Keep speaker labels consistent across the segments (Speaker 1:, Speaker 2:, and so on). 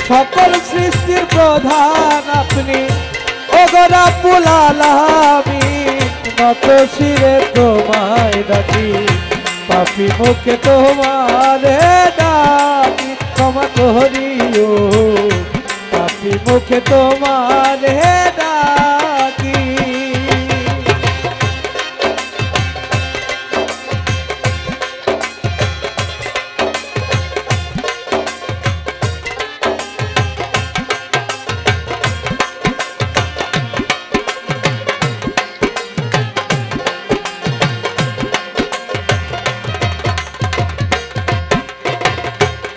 Speaker 1: সকল সৃষ্টির প্রধান আপনি ওগো রাব্বুল আলামিন নত শিরে তোমায় ডাকি পাপী মুখে তোমারে ডাকি ক্ষমা করিও পাপী মুখে তোমারে ডাকি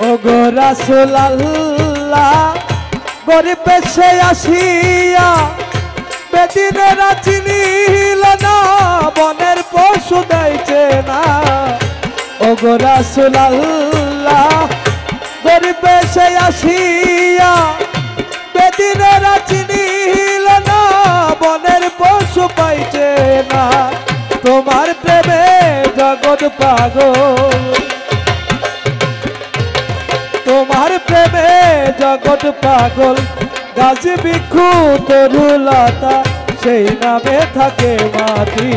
Speaker 1: ওগো রাসূল আল্লাহ গরিব বেশে আসিয়া বেদিনেরা চিনিল না বনের পশু দেয়ছে না ওগো রাসূল আল্লাহ গরিব বেশে আসিয়া বেদিনেরা চিনিল না বনের পশু পাইছে না তোমার প্রেমে জগৎ পাগল তোমার প্রেমে জগৎ পাগল গাছি ভিক্ষু তরুলতা সেই নামে থাকে মাটি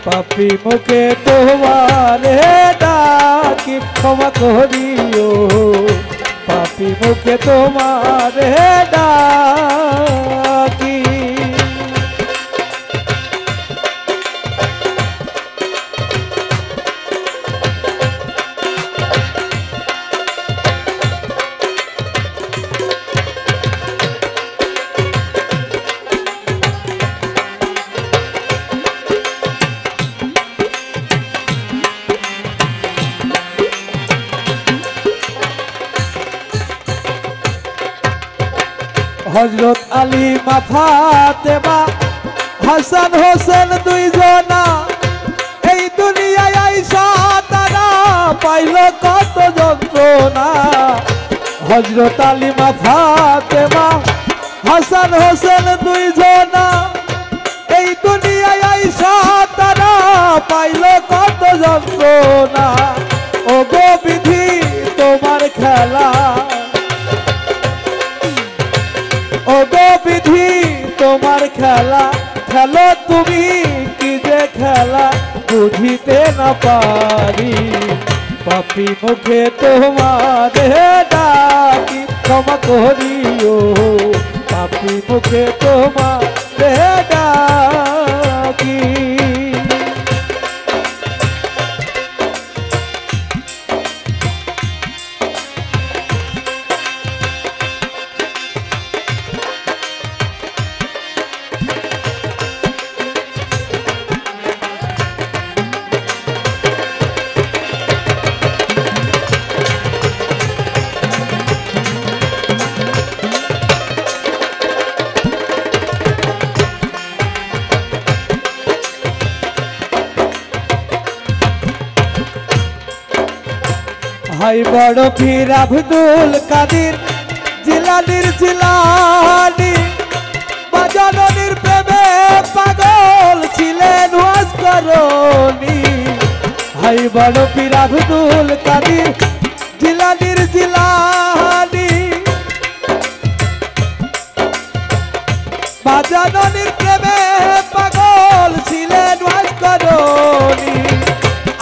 Speaker 1: পাপী মুখে তোমারে ডাকি ক্ষমা করিও পাপী মুখে তোমারে ডাকি হযরত আলী মা ফাতেমা হাসান হোসেন দুইজনা এই দুনিয়ায় আইসা তারা পাইল কত যন্ত্রণা হযরত আলী মা ফাতেমা হাসান হোসেন দুইজনা এই দুনিয়ায় আইসা তারা পাইল কত যন্ত্রণা ওগো বিধি তোমার খেলা ওগো বিধি তোমার খেলা খেলো তুমি কি যে খেলা বুঝিতে না পারি পাপী মুখে তোমারে ডাকি ক্ষমা করিও পাপী মুখে তোমারে ডাকি ভাই বড় পীর আব্দুল কাদের জিলানীর জিলানী বাজানোর প্রেমে পাগল ছিলেন ওয়াজ করনি ভাই বড় পীর আব্দুল কাদের জিলানীর জিলানী বাজানোর প্রেমে পাগল ছিলেন ওয়াজ করনি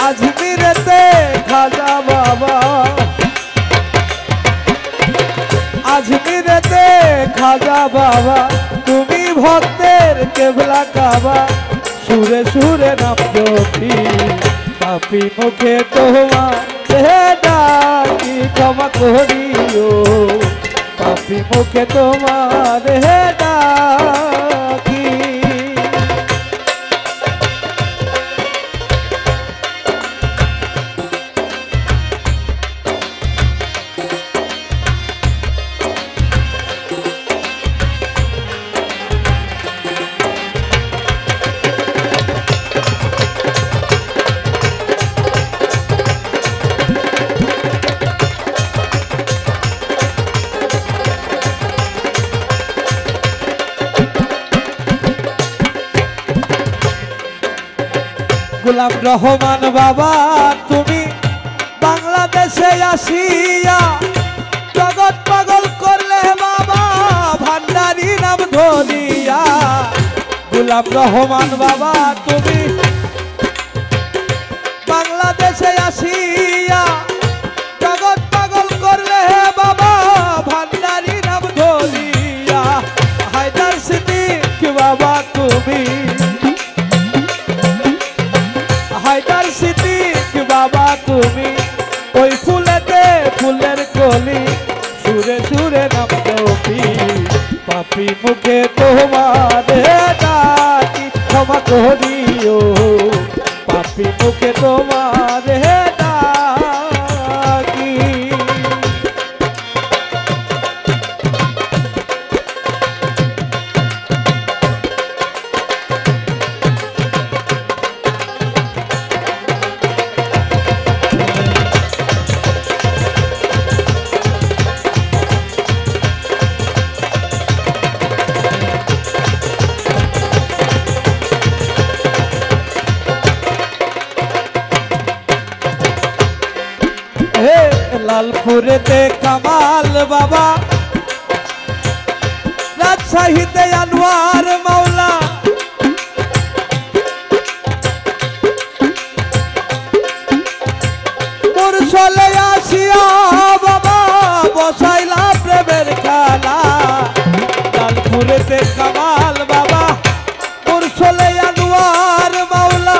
Speaker 1: আজমিরেতে খাজা বাবা আজমিরেতে খাজা বাবা তুমি ভক্তের কেবলা কাবা সুরে সুরে নাম জপি পাপী মুখে তোমারে ডাকি ক্ষমা করিও পাপী মুখে তোমারে ডাকি গোলাম রহমান বাবা তুমি বাংলাদেশে আসিয়া জগৎ পাগল করে করিয়া গোলাম রহমান বাবা তুমি বাংলাদেশে আসিয়া জগৎ পাগল করলে হে বাবা ভান্ডারি নাম ধরিয়া হায়দার সিদ্দিক বাবা তুমি হায়দার সিদ্দিক বাবা তুমি ওই ফুলেতে ফুলের কলি সুরে সুরে নাম জপি পাপি মুখে তোমারে ডাকি ক্ষমা করিও পাপি মুখে তোমারে ডাকি লালপুরেতে কামাল বাবা রাজশাহীতে আনোয়ার মাওলা মুরসলে আসিয়া বাবা বসাইলা প্রেমের খেলা লালপুরেতে কামাল বাবা মুরসলে আনোয়ার মাওলা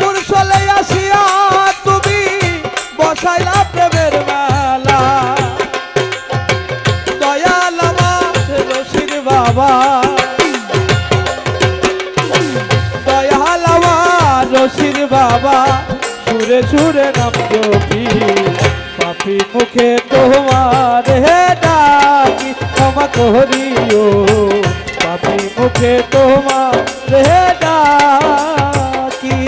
Speaker 1: মুরসলে আসিয়া তুমি বসাইলা প্রেমের মেলা দয়াল আমার রশিদ বাবা দয়াল আমার রশিদ বাবা সুরে সুরে নাম জপি পাপি মুখে তোমার হে ডাকি ক্ষমা করিও পাপি মুখে তোমার হে ডাকি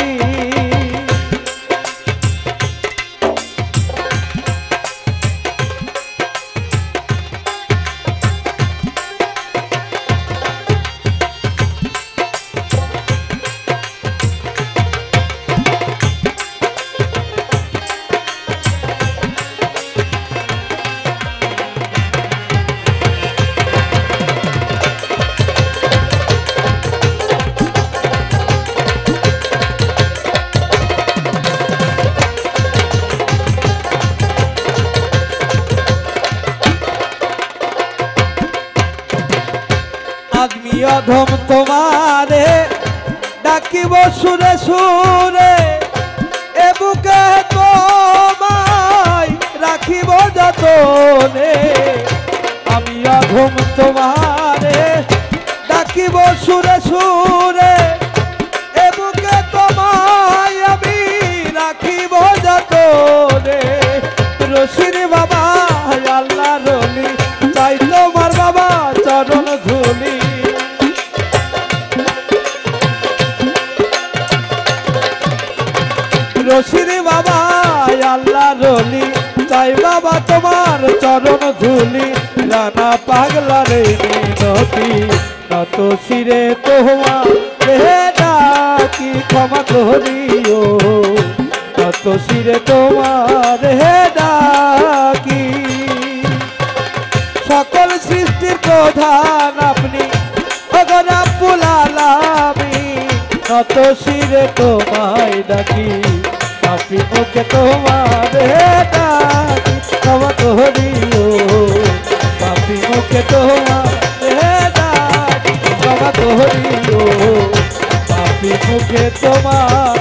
Speaker 1: আদমি অধম তোমারে ডাকিব সুরে সুরে এ বুকে তোমায় রাখিব যতনে আমি অধম তোমারে ডাকিব সুরে সুরে এ বুকে তোমায় আমি রাখিব যতনে রশিদ বাবা আল্লাহ রলি চাই তোমার বাবা চরণ ধুলি রশিদ বাবা আল্লাহ রলি চাই বাবা তোমার চরণ ধুলি রানা পাগলা রে মিনতি নত শিরে তোমার হে ডাকি ক্ষমা করিও নত শিরে তোমার হে ডাকি সকল সৃষ্টির প্রধান আপনি রাব্বুল আলামিন নত শিরে তোমায় ডাকি পাপি মুখে তোমার ডাকি ক্ষমা করিও পাপি মুখে তোমার ডাকি ক্ষমা করিও পাপি মুখে তোমার